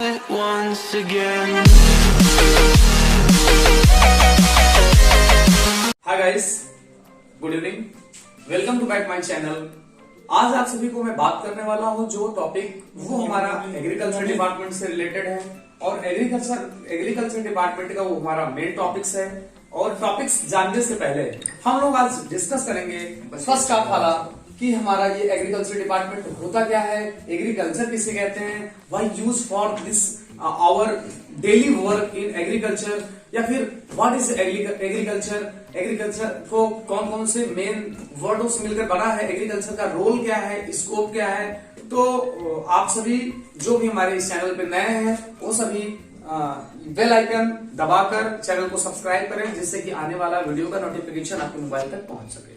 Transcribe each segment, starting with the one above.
once again. Hi guys, good evening, welcome to back my channel. आज आप सभी को मैं बात करने वाला हूं जो टॉपिक वो हमारा एग्रीकल्चर डिपार्टमेंट से रिलेटेड है और एग्रीकल्चर डिपार्टमेंट का वो हमारा मेन टॉपिक्स है। और टॉपिक्स जानने से पहले हम लोग आज डिस्कस करेंगे फर्स्ट हाफ वाला कि हमारा ये एग्रीकल्चर डिपार्टमेंट होता क्या है, एग्रीकल्चर किसे कहते हैं, why use for this our daily work in agriculture, या फिर व्हाट इज एग्रीकल्चर, एग्रीकल्चर को कौन कौन से मेन वर्डों से मिलकर बना है, एग्रीकल्चर का रोल क्या है, स्कोप क्या है। तो आप सभी जो भी हमारे इस चैनल पे नए हैं वो सभी बेल आइकन दबाकर चैनल को सब्सक्राइब करें जिससे कि आने वाला वीडियो का नोटिफिकेशन आपके मोबाइल तक पहुंच सके।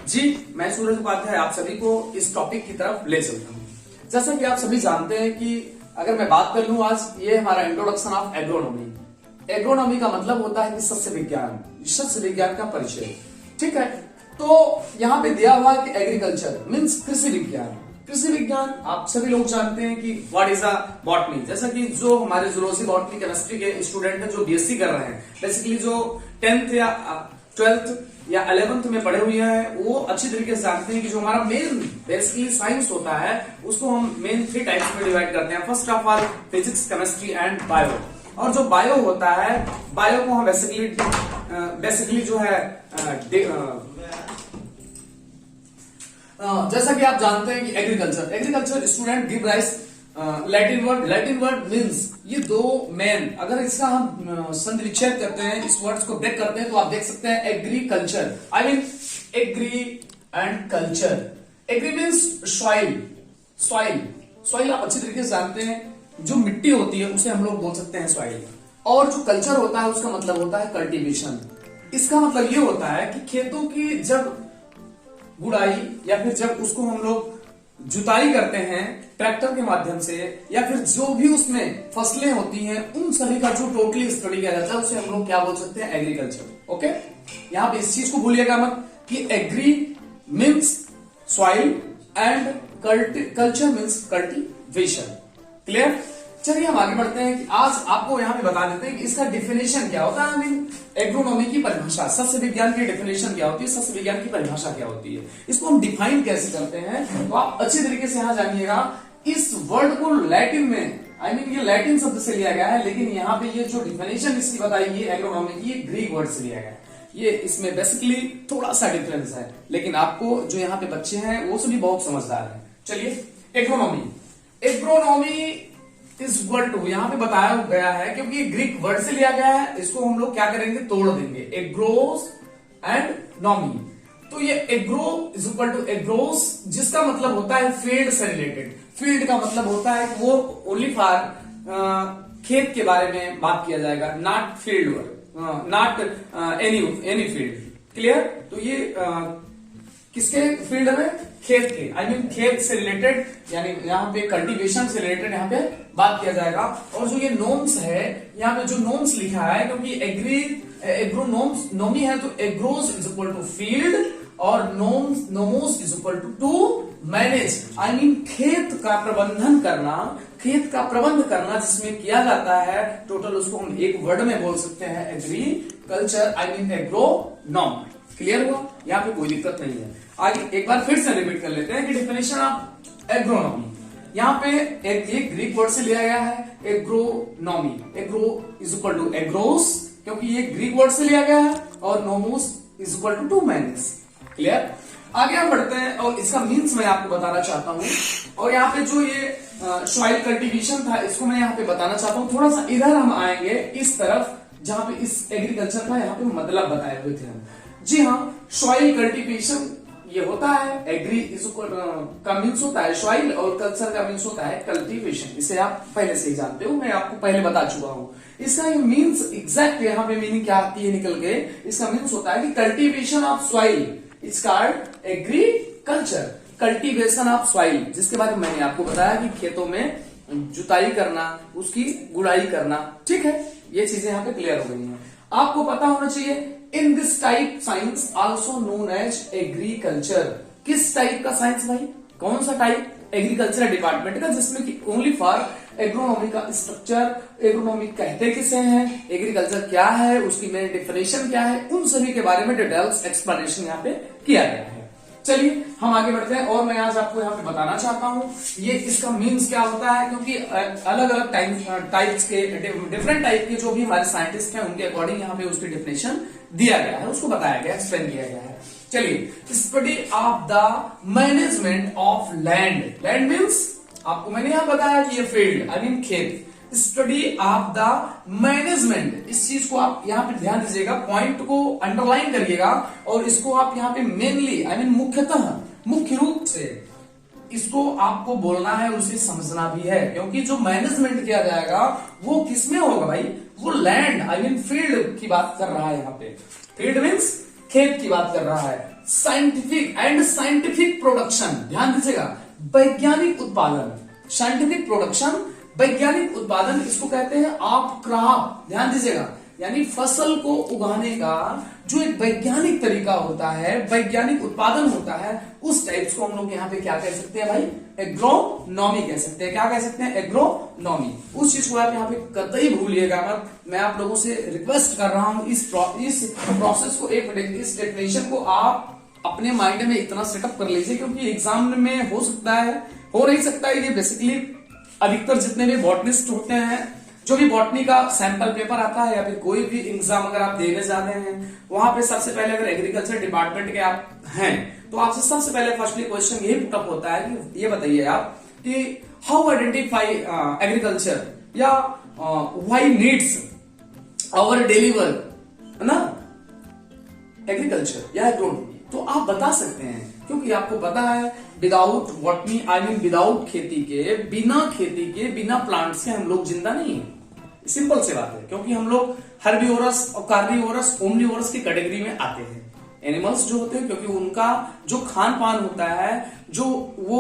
जी, मैं सूरज उपाध्याय आप सभी को इस टॉपिक की तरफ ले चलता हूँ। जैसा कि आप सभी जानते हैं कि अगर मैं बात कर लूं आज, ये हमारा इंट्रोडक्शन ऑफ एग्रोनॉमी। एग्रोनॉमी का मतलब होता है कि सस्य विज्ञान का परिचय। ठीक है, तो यहाँ पे दिया हुआ है कि एग्रीकल्चर मीन्स कृषि विज्ञान। कृषि विज्ञान आप सभी लोग जानते हैं कि व्हाट इज अ बॉटनी। जैसा कि जो हमारे जूलॉजी, बॉटनी, केमिस्ट्री के स्टूडेंट हैं जो बीएससी कर रहे हैं, बेसिकली जो 10th या 12th या 11th में पढ़े हुए हैं वो अच्छी तरीके से जानते हैं कि जो हमारा मेन बेसिकली साइंस होता है उसको हम मेन 3 टाइप्स में डिवाइड करते हैं। First of all physics, chemistry and bio. और जो बायो होता है, बायो को हम बेसिकली जो है जैसा कि आप जानते हैं कि agriculture student give rice Latin word means ये दो मेन, अगर इसका हम संधिविच्छेद करते हैं, इस वर्ड्स को ब्रेक करते हैं तो आप देख सकते हैं agriculture, I mean agri and culture. Agri means soil आप अच्छी तरीके से जानते हैं, जो मिट्टी होती है उसे हम लोग बोल सकते हैं सॉइल। और जो कल्चर होता है उसका मतलब होता है कल्टीवेशन। इसका मतलब ये होता है कि खेतों की जब गुड़ाई या फिर जब उसको हम लोग जुताई करते हैं ट्रैक्टर के माध्यम से, या फिर जो भी उसमें फसलें होती हैं उन सभी का जो टोटली स्टडी किया जाता है उसे हम लोग क्या बोल सकते हैं, एग्रीकल्चर। ओके, यहाँ पे इस चीज को भूलिएगा मत कि agri means soil and culture means cultivation. Clear? चलिए हम आगे बढ़ते हैं कि आज आपको यहाँ पे बता देते हैं कि इसका डिफिनेशन क्या होता है। आई मीन एग्रोनॉमी की परिभाषा, सस्य विज्ञान की डिफिनेशन क्या होती है, सस्य विज्ञान की परिभाषा क्या होती है, इसको हम डिफाइन कैसे करते हैं। तो आप अच्छी तरीके से यहाँ जानिएगा। इस वर्ड को लैटिन में, आई मीन ये लैटिन शब्द से लिया गया है, लेकिन यहाँ पे ये जो डिफिनेशन इसकी बताई है एग्रोनॉमी की, ये ग्रीक वर्ड से लिया गया है। ये इसमें बेसिकली थोड़ा सा डिफरेंस है, लेकिन आपको जो यहाँ पे बच्चे हैं वो सभी बहुत समझदार है। चलिए, एग्रोनॉमी इस वर्ड टू यहाँ पे बताया गया है क्योंकि ये ग्रीक वर्ड से लिया गया है। इसको हम लोग क्या करेंगे, तोड़ देंगे, एग्रोस एंड नॉमी। तो ये agro is equal to agros, जिसका मतलब होता है फील्ड से रिलेटेड। फील्ड का मतलब होता है कि वो ओनली फॉर खेत के बारे में बात किया जाएगा, not field work, not any field. Clear? तो ये किसके फील्ड में, खेत के, आई मीन खेत से रिलेटेड, यानी यहाँ पे कल्टीवेशन से रिलेटेड यहाँ पे बात किया जाएगा। और जो ये नोम्स है, यहाँ पे जो नोम्स लिखा है, क्योंकि एग्रोनोमी है तो agros is equal to field और nomos is equal to manage, I mean खेत का प्रबंधन करना, खेत का प्रबंध करना जिसमें किया जाता है। टोटल उसको हम एक वर्ड में बोल सकते हैं एग्रीकल्चर, आई मीन एग्रोनॉम। क्लियर हुआ? यहाँ पे कोई दिक्कत नहीं है। आगे एक बार फिर से रिपीट कर लेते हैं कि डिफिनेशन ऑफ एग्रोनॉमी। यहाँ पे एक ग्रीक वर्ड से लिया गया है agronomy. Agro is equal to agros, क्योंकि ये ग्रीक वर्ड से लिया गया है, और nomos is equal to manage. Clear? आगे हम बढ़ते हैं और इसका मीन्स मैं आपको बताना चाहता हूँ। और यहाँ पे जो ये सॉइल कल्टीवेशन था इसको मैं यहाँ पे बताना चाहता हूँ। थोड़ा सा इधर हम आएंगे इस तरफ, जहां पे इस एग्रीकल्चर का यहाँ पे मतलब बताए हुए थे हम। जी हाँ, सॉइल कल्टीवेशन ये होता है, एग्री का मीन्स होता है सॉइल और कल्चर का मीन्स होता है कल्टीवेशन। इसे आप पहले से ही जानते हो, मैं आपको पहले बता चुका हूँ। इसका मीन्स एग्जैक्ट यहाँ पे मीनिंग क्या आती है निकल के, इसका मीन्स होता है कि cultivation of soil is called agriculture. Cultivation of soil, जिसके बारे में मैंने आपको बताया कि खेतों में जुताई करना, उसकी गुड़ाई करना। ठीक है, ये चीजें यहाँ पे क्लियर हो गई हैं। आपको पता होना चाहिए in this type science also known as agriculture. किस टाइप का साइंस भाई, कौन सा टाइप, एग्रीकल्चर डिपार्टमेंट का, जिसमें कि ओनली फॉर एग्रोनॉमी का स्ट्रक्चर, एग्रोनॉमी कहते किसे हैं, एग्रीकल्चर क्या है, उसकी मेन डेफिनेशन क्या है, उन सभी के बारे में डिटेल्स एक्सप्लेनेशन यहाँ पे किया गया है। चलिए हम आगे बढ़ते हैं और मैं आज आपको यहाँ पे बताना चाहता हूँ ये इसका मीन्स क्या होता है, क्योंकि अलग अलग टाइप्स के डिफरेंट टाइप के जो भी हमारे साइंटिस्ट हैं उनके अकॉर्डिंग यहाँ पे उसकी डेफिनेशन दिया गया है, उसको बताया गया, एक्सप्लेन किया गया है। चलिए, study of the management of land. Land means आपको मैंने यहां बताया कि ये फील्ड आई मीन खेत। स्टडी ऑफ द मैनेजमेंट, इस चीज को आप यहां पे ध्यान दीजिएगा, पॉइंट को अंडरलाइन करिएगा और इसको आप यहां पे मेनली आई मीन मुख्यतः मुख्य रूप से इसको आपको बोलना है, उसे समझना भी है, क्योंकि जो मैनेजमेंट किया जाएगा वो किसमें होगा भाई, वो लैंड आई मीन फील्ड की बात कर रहा है। यहाँ पे फील्ड मीन्स खेत की बात कर रहा है। साइंटिफिक एंड साइंटिफिक प्रोडक्शन, ध्यान दीजिएगा, वैज्ञानिक उत्पादन, साइंटिफिक प्रोडक्शन वैज्ञानिक उत्पादन, इसको कहते हैं आप क्रॉप, ध्यान दीजिएगा, यानी फसल को उगाने का जो एक वैज्ञानिक तरीका होता है, वैज्ञानिक उत्पादन होता है, उस टाइप्स को हम लोग यहाँ पे क्या कह सकते हैं भाई, एग्रोनॉमी कह सकते हैं। क्या कह सकते हैं, एग्रोनॉमी। उस चीज को आप यहाँ पे कतई भूलिएगा मत, मैं आप लोगों से रिक्वेस्ट कर रहा हूं इस प्रोसेस को, इस डेफिनेशन को आप अपने माइंड में इतना सेटअप कर लीजिए, क्योंकि एग्जाम में हो सकता है, हो नहीं सकता है, ये बेसिकली अधिकतर जितने भी बॉटनिस्ट होते हैं, जो भी बॉटनी का सैंपल पेपर आता है या फिर कोई भी एग्जाम अगर आप देने जा रहे हैं, वहां पे सबसे पहले अगर एग्रीकल्चर डिपार्टमेंट के आप हैं तो आपसे सबसे पहले फर्स्टली क्वेश्चन यही पुटअप होता है कि ये बताइए आप कि हाउ आइडेंटिफाई एग्रीकल्चर या why needs our daily work, है ना, एग्रीकल्चर या एग्रोनॉमी। तो आप बता सकते हैं, क्योंकि आपको पता है without botany I mean without खेती के, बिना खेती के, बिना प्लांट्स के हम लोग जिंदा नहीं है। सिंपल सी बात है, क्योंकि हम लोग हर्बीवोरस और कार्निवोरस, ओमनिवोरस की कैटेगरी में आते हैं। एनिमल्स जो होते हैं, क्योंकि उनका जो खान पान होता है, जो वो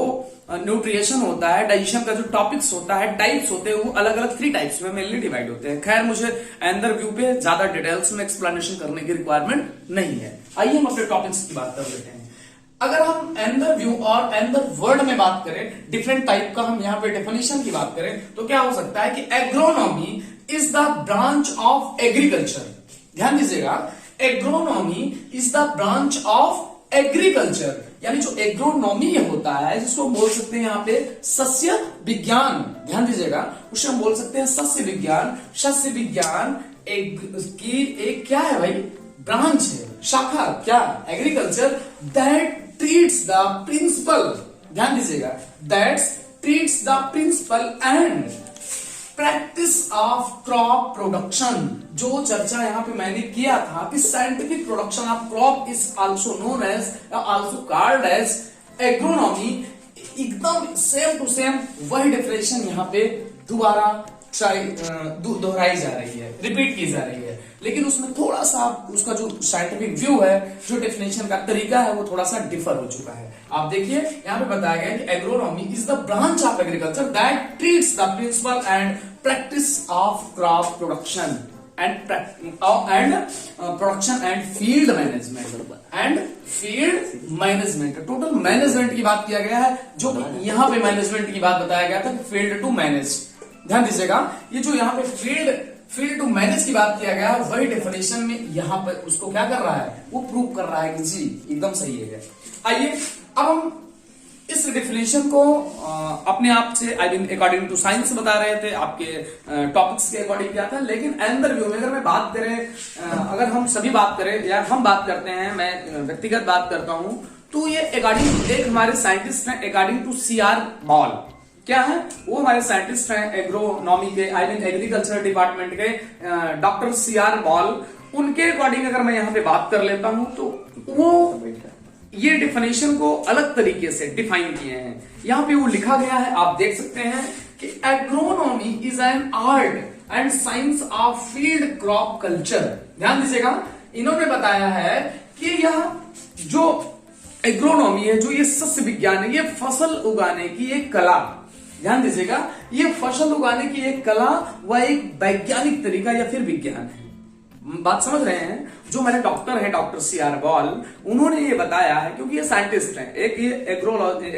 न्यूट्रिएशन होता है, डाइजेशन का जो टॉपिक्स होता है, टाइप्स होते हैं, वो अलग अलग 3 टाइप्स में मेनली डिवाइड होते हैं। खैर मुझे अंदर व्यू पे ज्यादा डिटेल्स में एक्सप्लेनेशन करने की रिक्वायरमेंट नहीं है। आइए हम अपने टॉपिक्स की बात कर लेते हैं। अगर हम एंदर व्यू और एंदर वर्ड में बात करें, डिफरेंट टाइप का हम यहाँ पे डेफिनेशन की बात करें, तो क्या हो सकता है कि agronomy is the branch of agriculture. ध्यान दीजिएगा, agronomy is the branch of agriculture, यानी जो एग्रोनॉमी होता है, जिसको बोल सकते हैं यहाँ पे सस्य विज्ञान। ध्यान दीजिएगा, उसे हम बोल सकते हैं सस्य विज्ञान। सस्य विज्ञान एक क्या है भाई, ब्रांच है, शाखा, क्या, agriculture that treats the principle, ध्यान दीजिएगा, that treats the principle and practice of crop production. जो चर्चा यहाँ पे मैंने किया था कि scientific production of crop is also known as, also called as agronomy. एकदम सेम टू सेम वही डेफिनेशन यहाँ पे दोबारा दोहराई जा रही है, रिपीट की जा रही है, लेकिन उसमें थोड़ा सा उसका जो साइंटिफिक व्यू है, जो डेफिनेशन का तरीका है, वो थोड़ा सा डिफर हो चुका है। आप देखिए यहाँ पे बताया गया कि agronomy is the branch of agriculture that treats the principle and practice of crop production and production and field management total management की बात किया गया है, जो यहाँ पे मैनेजमेंट की बात बताया गया था, फील्ड टू मैनेज। ध्यान दीजिएगा, ये जो यहाँ पे फील्ड टू मैनेज की बात किया गया है, वही डेफिनेशन में यहाँ पर उसको क्या कर रहा है, वो प्रूव कर रहा है कि जी एकदम सही है। आइए अब हम इस डेफिनेशन को अपने आप से I mean according to science बता रहे थे, आपके टॉपिक्स के अकॉर्डिंग क्या था, लेकिन अंदर व्यू में अगर मैं बात करें, अगर हम सभी बात करें या हम बात करते हैं, मैं व्यक्तिगत बात करता हूं, तो ये अकॉर्डिंग एक हमारे साइंटिस्ट हैं, अकॉर्डिंग टू CR बॉल। क्या है वो, हमारे साइंटिस्ट हैं एग्रोनॉमी के आई मीन एग्रीकल्चर डिपार्टमेंट के डॉक्टर CR बॉल। उनके अकॉर्डिंग अगर मैं यहाँ पे बात कर लेता हूं, तो वो ये डिफिनेशन को अलग तरीके से डिफाइन किए हैं। यहाँ पे वो लिखा गया है, आप देख सकते हैं कि agronomy is an art and science of field crop culture. ध्यान दीजिएगा, इन्होंने बताया है कि यह जो एग्रोनॉमी है, जो ये सस्य विज्ञान है, ये फसल उगाने की एक कला। ध्यान दीजिएगा, ये फसल उगाने की एक कला व एक वैज्ञानिक तरीका या फिर विज्ञान है। बात समझ रहे हैं? जो हमारे डॉक्टर हैं, डॉक्टर CR बॉल, उन्होंने ये बताया है, क्योंकि ये साइंटिस्ट हैं, एक ये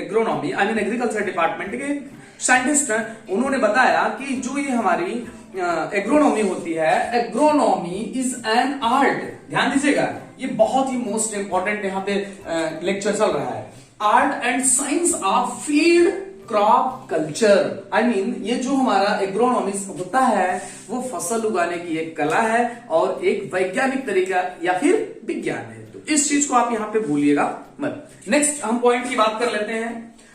agronomy I mean agriculture department के साइंटिस्ट हैं, उन्होंने बताया कि जो ये हमारी एग्रोनॉमी होती है, एग्रोनॉमी इज एन आर्ट। ध्यान दीजिएगा, ये बहुत ही मोस्ट इंपॉर्टेंट यहाँ पे लेक्चर चल रहा है। Art and science of field crop culture. I mean ये जो हमारा एग्रोनॉमी होता है वो फसल उगाने की एक कला है और एक वैज्ञानिक तरीका या फिर विज्ञान है। तो इस चीज को आप यहाँ पे भूलिएगा मत। नेक्स्ट हम पॉइंट की बात कर लेते हैं,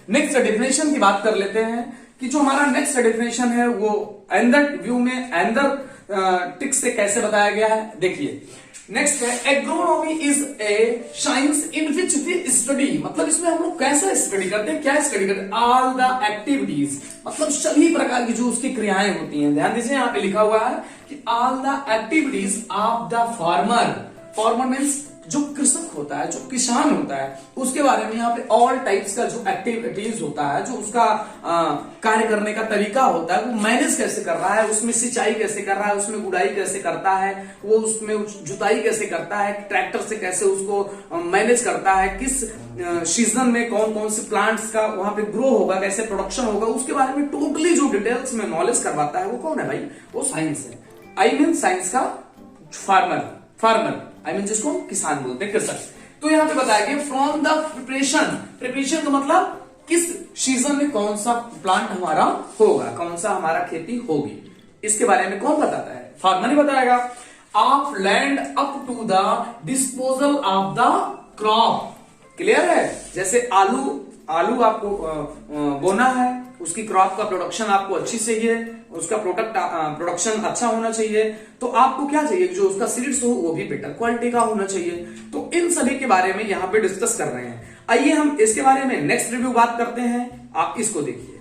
नेक्स्ट डेफिनेशन की बात कर लेते हैं कि जो हमारा नेक्स्ट डेफिनेशन है वो एंदर व्यू में एंदर टिक से कैसे बताया गया है। देखिए नेक्स्ट है, agronomy is a science in which we study. मतलब इसमें हम लोग कैसा स्टडी करते हैं, क्या स्टडी करते हैं, ऑल द एक्टिविटीज, मतलब सभी प्रकार की जो उसकी क्रियाएं होती हैं। ध्यान दीजिए यहाँ पे लिखा हुआ है कि all the activities of the farmer. Farmer means जो कृषक होता है, जो किसान होता है, उसके बारे में यहाँ पे ऑल टाइप्स का जो एक्टिविटीज होता है, जो उसका कार्य करने का तरीका होता है, वो मैनेज कैसे कर रहा है, उसमें सिंचाई कैसे कर रहा है, उसमें गुड़ाई कैसे करता है, वो उसमें जुताई कैसे करता है, ट्रैक्टर से कैसे उसको मैनेज करता है, किस सीजन में कौन कौन से प्लांट्स का वहां पे ग्रो होगा, कैसे प्रोडक्शन होगा, उसके बारे में टोटली जो डिटेल्स में नॉलेज करवाता है वो कौन है भाई, वो साइंस है। आई मीन साइंस का फार्मर आई मीन जिसको किसान बोलते हैं, कृषक। तो यहां पे बताया गया फ्रॉम द प्रिपरेशन का मतलब किस सीजन में कौन सा प्लांट हमारा होगा, कौन सा हमारा खेती होगी, इसके बारे में कौन बताता है, फार्मर ही बताएगा। Of land up to the disposal of the crop. Clear है, जैसे आलू आपको बोना है, उसकी क्रॉप का प्रोडक्शन आपको अच्छी चाहिए, उसका प्रोडक्शन अच्छा होना चाहिए, तो आपको क्या चाहिए, जो उसका सीड्स हो वो भी बेटर क्वालिटी का होना चाहिए। तो इन सभी के बारे में यहाँ पे डिस्कस कर रहे हैं। आइए हम इसके बारे में नेक्स्ट रिव्यू बात करते हैं। आप इसको देखिए,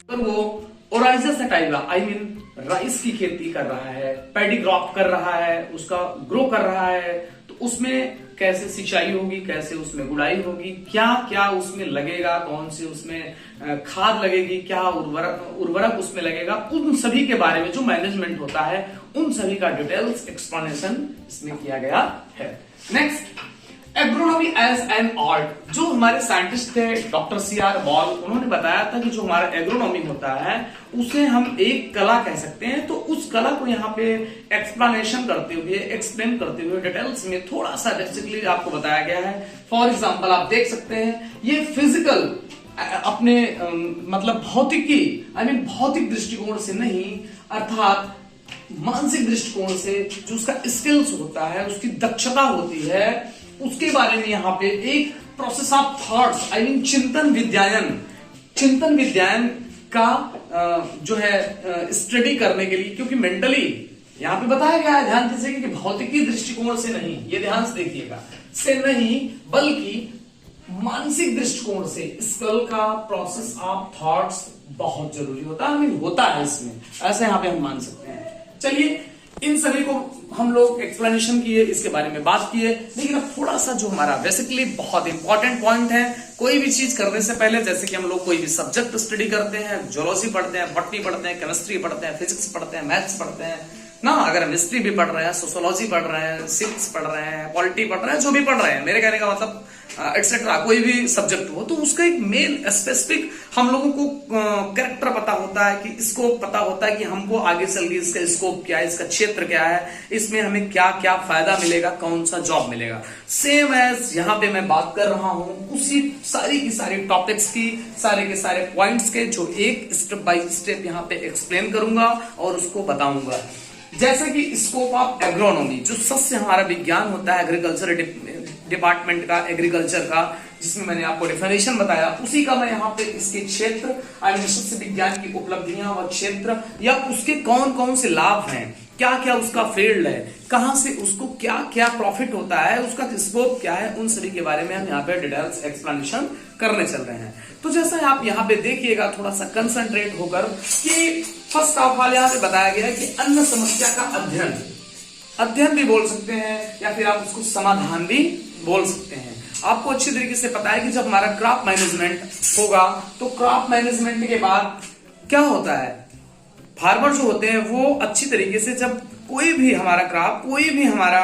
तो वो Oryza sativa I mean rice की खेती कर रहा है, पैडी क्रॉप कर रहा है, उसका ग्रो कर रहा है, तो उसमें कैसे सिंचाई होगी, कैसे उसमें गुड़ाई होगी, क्या क्या उसमें लगेगा, कौन सी उसमें खाद लगेगी, क्या उर्वरक उसमें लगेगा, उन सभी के बारे में जो मैनेजमेंट होता है उन सभी का डिटेल्स एक्सप्लेनेशन इसमें किया गया है। Next, agronomy as an art. जो हमारे साइंटिस्ट थे डॉक्टर C.R. बॉल, उन्होंने बताया था कि जो हमारा एग्रोनॉमी होता है उसे हम एक कला कह सकते हैं। तो उस कला को यहाँ पे एक्सप्लेनेशन करते हुए, एक्सप्लेन करते हुए डिटेल्स में थोड़ा सा बेसिकली आपको बताया गया है। फॉर एग्जाम्पल आप देख सकते हैं, ये फिजिकल अपने मतलब भौतिकी आई मीन भौतिक दृष्टिकोण से नहीं, अर्थात मानसिक दृष्टिकोण से जो उसका स्किल्स होता है, उसकी दक्षता होती है, उसके बारे में यहाँ पे एक process of thoughts I mean चिंतन विज्ञान का जो है स्टडी करने के लिए, क्योंकि मेंटली यहाँ पे बताया गया है, ध्यान दीजिएगा कि भौतिकी दृष्टिकोण से नहीं, ये ध्यान से देखिएगा, से नहीं बल्कि मानसिक दृष्टिकोण से स्कल का प्रोसेस ऑफ थॉट्स बहुत जरूरी होता है, होता है इसमें, ऐसे यहाँ पे हम मान सकते हैं। चलिए इन सभी को हम लोग एक्सप्लेनेशन किए, इसके बारे में बात किए, लेकिन अब थोड़ा सा जो हमारा बेसिकली बहुत इंपॉर्टेंट पॉइंट है, कोई भी चीज करने से पहले, जैसे कि हम लोग कोई भी सब्जेक्ट स्टडी करते हैं, ज्योलॉजी पढ़ते हैं, बॉटनी पढ़ते हैं, केमिस्ट्री पढ़ते हैं, फिजिक्स पढ़ते हैं, मैथ्स पढ़ते हैं ना, अगर हम हिस्ट्री भी पढ़ रहे हैं, सोशियोलॉजी पढ़ रहे हैं, सिविक्स पढ़ रहे हैं, पॉलिटी पढ़ रहे हैं, जो भी पढ़ रहे हैं, मेरे कहने का मतलब एक्सेट्रा कोई भी सब्जेक्ट हो, तो उसका एक मेन स्पेसिफिक हम लोगों को कैरेक्टर पता होता है, कि स्कोप पता होता है कि हमको आगे चल के इसका स्कोप क्या है, इसका क्षेत्र क्या है, इसमें हमें क्या क्या फायदा मिलेगा, कौन सा जॉब मिलेगा। सेम एज यहाँ पे मैं बात कर रहा हूं उसी सारी की सारी टॉपिक्स की, सारे के सारे पॉइंट्स के, जो एक स्टेप बाय स्टेप यहाँ पे एक्सप्लेन करूंगा और उसको बताऊंगा। जैसे कि स्कोप ऑफ एग्रोनॉमी, जो सस्य हमारा विज्ञान होता है एग्रीकल्चर डिपार्टमेंट का, एग्रीकल्चर का, जिसमें मैंने आपको डेफिनेशन बताया, उसी का मैं यहाँ पे इसके क्षेत्र सस्य विज्ञान की उपलब्धियां व क्षेत्र या उसके कौन कौन से लाभ हैं, क्या क्या उसका फील्ड है, कहां से उसको क्या क्या प्रॉफिट होता है, उसका स्कोप क्या है, उन सभी के बारे में हम यहाँ पे डिटेल्स एक्सप्लेनेशन करने चल रहे हैं। तो जैसा आप यहाँ पे देखिएगा थोड़ा सा कंसंट्रेट होकर, कि फर्स्ट ऑफ ऑल यहाँ पे बताया गया है कि अन्न समस्या का अध्ययन भी बोल सकते हैं, या फिर आप उसको समाधान भी बोल सकते हैं। आपको अच्छी तरीके से पता है कि जब हमारा क्रॉप मैनेजमेंट होगा, तो क्रॉप मैनेजमेंट के बाद क्या होता है, फार्मर जो होते हैं वो अच्छी तरीके से जब कोई भी हमारा क्रॉप, कोई भी हमारा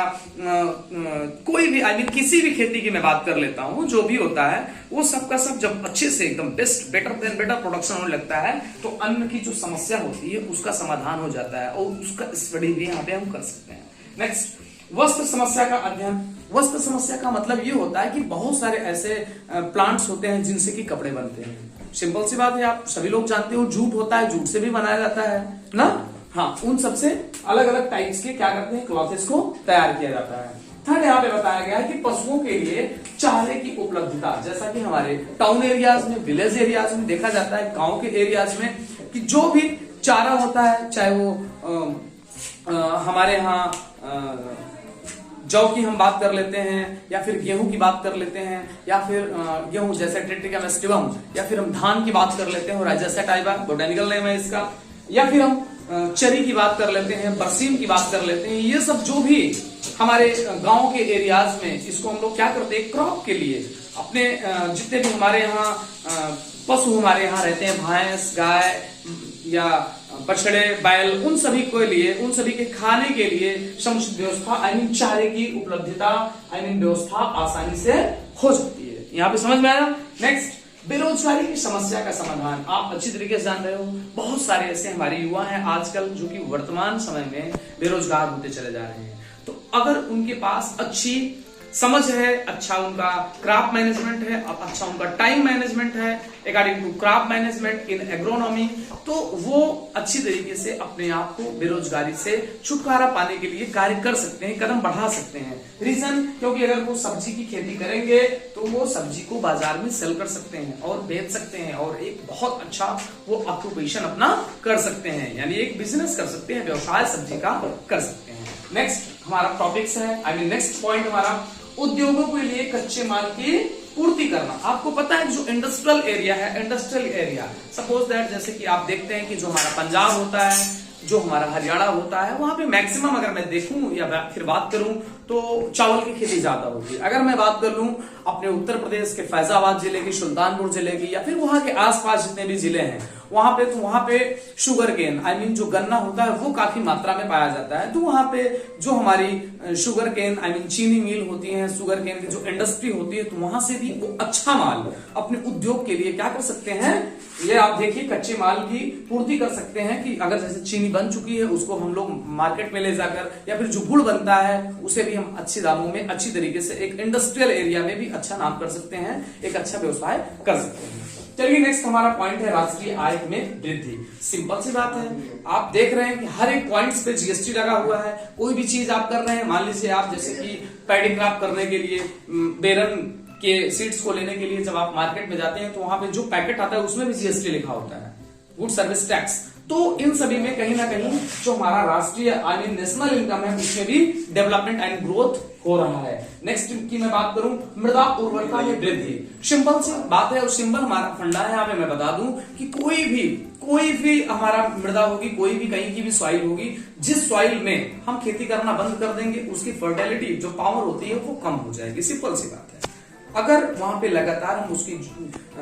कोई भी किसी भी खेती की मैं बात कर लेता हूं, जो भी होता है वो सबका सब जब अच्छे से एकदम best better than better production होने लगता है तो अन्न की जो समस्या होती है उसका समाधान हो जाता है और उसका स्टडी भी यहाँ पे हम कर सकते हैं। नेक्स्ट, वस्त्र समस्या का अध्ययन। वस्त्र समस्या का मतलब ये होता है कि बहुत सारे ऐसे प्लांट्स होते हैं जिनसे कि कपड़े बनते हैं। सिंपल सी बात है, आप सभी लोग जानते हो जूट होता है, जूट से भी बनाया जाता है ना। हाँ, उन सबसे अलग अलग टाइप्स के क्या करते हैं, क्लॉथेस को तैयार किया जाता है। थर्ड, यहाँ पे बताया गया है कि पशुओं के लिए चारे की उपलब्धता, जैसा कि हमारे टाउन एरियाज में, विलेज एरियाज में देखा जाता है, गांव के एरियाज में कि जो भी चारा होता है, चाहे वो हमारे यहाँ जौ की हम बात कर लेते हैं या फिर गेहूं की बात कर लेते हैं या फिर गेहूं जैसे ट्रिटिका मेस्टिवम, या फिर हम धान की बात कर लेते हैं और राइजेसा टाइबा बोटेनिकल नेम है इसका, या फिर हम चरी की बात कर लेते हैं, बरसीम की बात कर लेते हैं। ये सब जो भी हमारे गांव के एरियाज में, इसको हम लोग क्या करते हैं, क्रॉप के लिए अपने जितने भी हमारे यहाँ पशु हमारे यहाँ रहते हैं, भैंस, गाय या बछड़े, बैल, उन सभी के लिए, उन सभी के खाने के लिए समुचित व्यवस्था चारे की उपलब्धता व्यवस्था आसानी से हो सकती है। यहाँ पे समझ में आया। नेक्स्ट, बेरोजगारी की समस्या का समाधान। आप अच्छी तरीके से जान रहे हो, बहुत सारे ऐसे हमारे युवा हैं आजकल जो कि वर्तमान समय में बेरोजगार होते चले जा रहे हैं। तो अगर उनके पास अच्छी समझ है, अच्छा उनका क्रॉप मैनेजमेंट है, अच्छा उनका टाइम मैनेजमेंट है according to crop management in agronomy, तो वो अच्छी तरीके से अपने आप को बेरोजगारी से छुटकारा पाने के लिए कार्य कर सकते हैं, कदम बढ़ा सकते हैं। रीजन, क्योंकि अगर वो सब्जी की खेती करेंगे तो वो सब्जी को बाजार में सेल कर सकते हैं और बेच सकते हैं और एक बहुत अच्छा वो ऑक्यूपेशन अपना कर सकते हैं, यानी एक बिजनेस कर सकते हैं, व्यवसाय सब्जी का कर सकते हैं। नेक्स्ट हमारा टॉपिक्स है, नेक्स्ट पॉइंट हमारा उद्योगों के लिए कच्चे माल की पूर्ति करना। आपको पता है जो इंडस्ट्रियल एरिया है, इंडस्ट्रियल एरिया सपोज दैट, जैसे कि आप देखते हैं कि जो हमारा पंजाब होता है, जो हमारा हरियाणा होता है, वहां पे मैक्सिमम अगर मैं देखूं या फिर बात करूं तो चावल की खेती ज्यादा होती है। अगर मैं बात कर लूं अपने उत्तर प्रदेश के फैजाबाद जिले की, सुल्तानपुर जिले की, या फिर वहां के आसपास जितने भी जिले हैं वहां पे, तो वहां पे शुगर केन जो गन्ना होता है वो काफी मात्रा में पाया जाता है। तो वहां पे जो हमारी शुगर केन चीनी मिल होती है, शुगर केन की जो इंडस्ट्री होती है, तो वहां से भी वो अच्छा माल अपने उद्योग के लिए क्या कर सकते हैं, ये आप देखिए कच्चे माल की पूर्ति कर सकते हैं कि अगर जैसे चीनी बन चुकी है उसको हम लोग मार्केट में ले जाकर, या फिर जो गुड़ बनता है उसे भी हम अच्छे दामों में अच्छी तरीके से एक इंडस्ट्रियल एरिया में भी अच्छा नाम कर सकते हैं, एक अच्छा व्यवसाय कर सकते हैं। चलिए नेक्स्ट हमारा पॉइंट है राष्ट्रीय आय में वृद्धि। सिंपल सी बात है, आप देख रहे हैं कि हर एक पॉइंट्स पे जीएसटी लगा हुआ है। कोई भी चीज आप कर रहे हैं, मान लीजिए आप जैसे कि पैडी क्रॉप करने के लिए बेरन के सीड्स को लेने के लिए जब आप मार्केट में जाते हैं तो वहां पे जो पैकेट आता है उसमें भी जीएसटी लिखा होता है, गुड सर्विस टैक्स। तो इन सभी में कहीं ना कहीं जो हमारा राष्ट्रीय नेशनल इनकम है उसमें भी डेवलपमेंट एंड ग्रोथ हो रहा है। नेक्स्ट की मैं बात करूं मृदा उर्वरता में वृद्धि। सिंपल सी बात है और सिंपल हमारा फंडा है। यहाँ पे मैं बता दूं कि कोई भी हमारा मृदा होगी, कोई भी कहीं की भी सॉइल होगी, जिस सॉइल में हम खेती करना बंद कर देंगे उसकी फर्टिलिटी जो पावर होती है वो कम हो जाएगी। सिंपल सी बात है। अगर वहां पे लगातार हम उसकी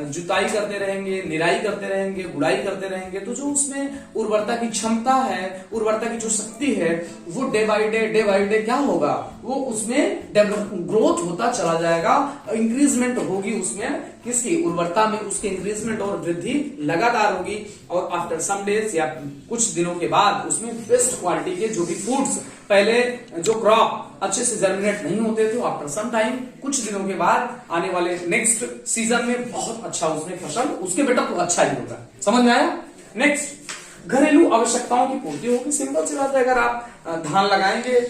जुताई करते रहेंगे, निराई करते रहेंगे, गुड़ाई करते रहेंगे, तो जो उसमें उर्वरता की क्षमता है, उर्वरता की जो शक्ति है, वो डे बाय डे क्या होगा, वो उसमें ग्रोथ होता चला जाएगा, इंक्रीजमेंट होगी उसमें, किसकी उर्वरता में, उसके इंक्रीजमेंट और वृद्धि लगातार होगी। और आफ्टर सम डेज या कुछ दिनों के बाद उसमें बेस्ट क्वालिटी के जो भी फूड्स, पहले जो क्रॉप अच्छे से जर्मिनेट नहीं होते थे, आफ्टर सम टाइम कुछ दिनों के बाद आने वाले नेक्स्ट सीजन में बहुत अच्छा उसमें फसल उसके बेटा तो अच्छा ही होगा। समझ में आया। नेक्स्ट घरेलू आवश्यकताओं की पूर्ति होगी। सिंपल सी बात है, अगर आप धान लगाएंगे,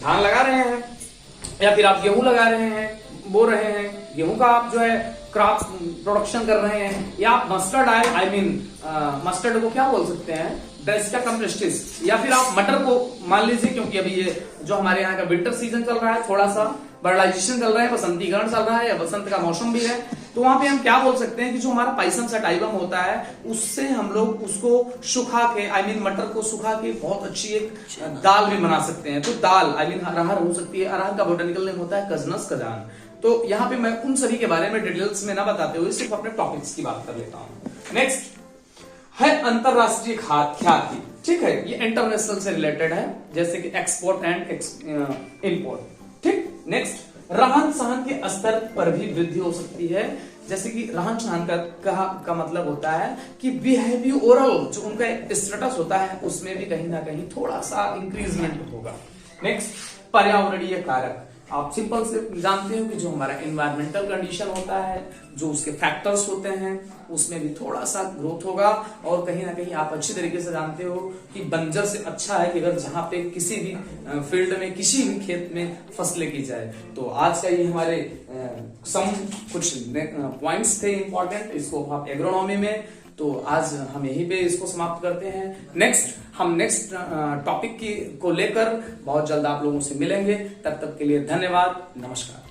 धान लगा रहे हैं, या फिर आप गेहूं लगा रहे हैं, बो रहे हैं, गेहूं का आप जो है क्रॉप प्रोडक्शन कर रहे हैं, या आप मस्टर्ड मस्टर्ड को क्या बोल सकते हैं, ड्रेस्टा कम्प्रेस्टिस, या फिर आप मटर को मान लीजिए, क्योंकि अभी ये जो हमारे यहाँ का विंटर सीजन चल रहा है, थोड़ा सा बर्लाइजेशन चल रहा है, बसंतीकरण चल रहा है, या बसंत का मौसम भी है, तो वहां पे हम क्या बोल सकते हैं कि जो हमारा पाइसम सटाइवम होता है उससे हम लोग उसको सुखा के मटर को सुखा के बहुत अच्छी एक दाल भी बना सकते हैं। तो दाल अरहर हो सकती है, अरहर का बोटेनिकल नेम होता है कजनस कजान। तो यहाँ पे मैं उन सभी के बारे में डिटेल्स में ना बताते हुए सिर्फ अपने टॉपिक्स की बात कर लेता हूँ। नेक्स्ट है अंतरराष्ट्रीय ख्याति। ठीक है, ये इंटरनेशनल से रिलेटेड है, जैसे कि एक्सपोर्ट एंड इंपोर्ट। ठीक, नेक्स्ट, रहन सहन के स्तर पर भी वृद्धि हो सकती है। जैसे कि रहन सहन का मतलब होता है कि बिहेवियरल जो उनका स्टेटस होता है उसमें भी कहीं ना कहीं थोड़ा सा इंक्रीजमेंट होगा। नेक्स्ट, पर्यावरणीय कारक। आप सिंपल से जानते हो कि जो हमारा एनवायरमेंटल कंडीशन होता है, जो उसके फैक्टर्स होते हैं, उसमें भी थोड़ा सा ग्रोथ होगा। और कहीं ना कहीं आप अच्छी तरीके से जानते हो कि बंजर से अच्छा है कि अगर जहां पे किसी भी फील्ड में, किसी भी खेत में फसलें की जाए। तो आज का ये हमारे सम कुछ पॉइंट्स थे इंपॉर्टेंट, इसको आप एग्रोनॉमी में। तो आज हम यहीं पे इसको समाप्त करते हैं। हम नेक्स्ट टॉपिक को लेकर बहुत जल्द आप लोगों से मिलेंगे। तब तक के लिए धन्यवाद, नमस्कार।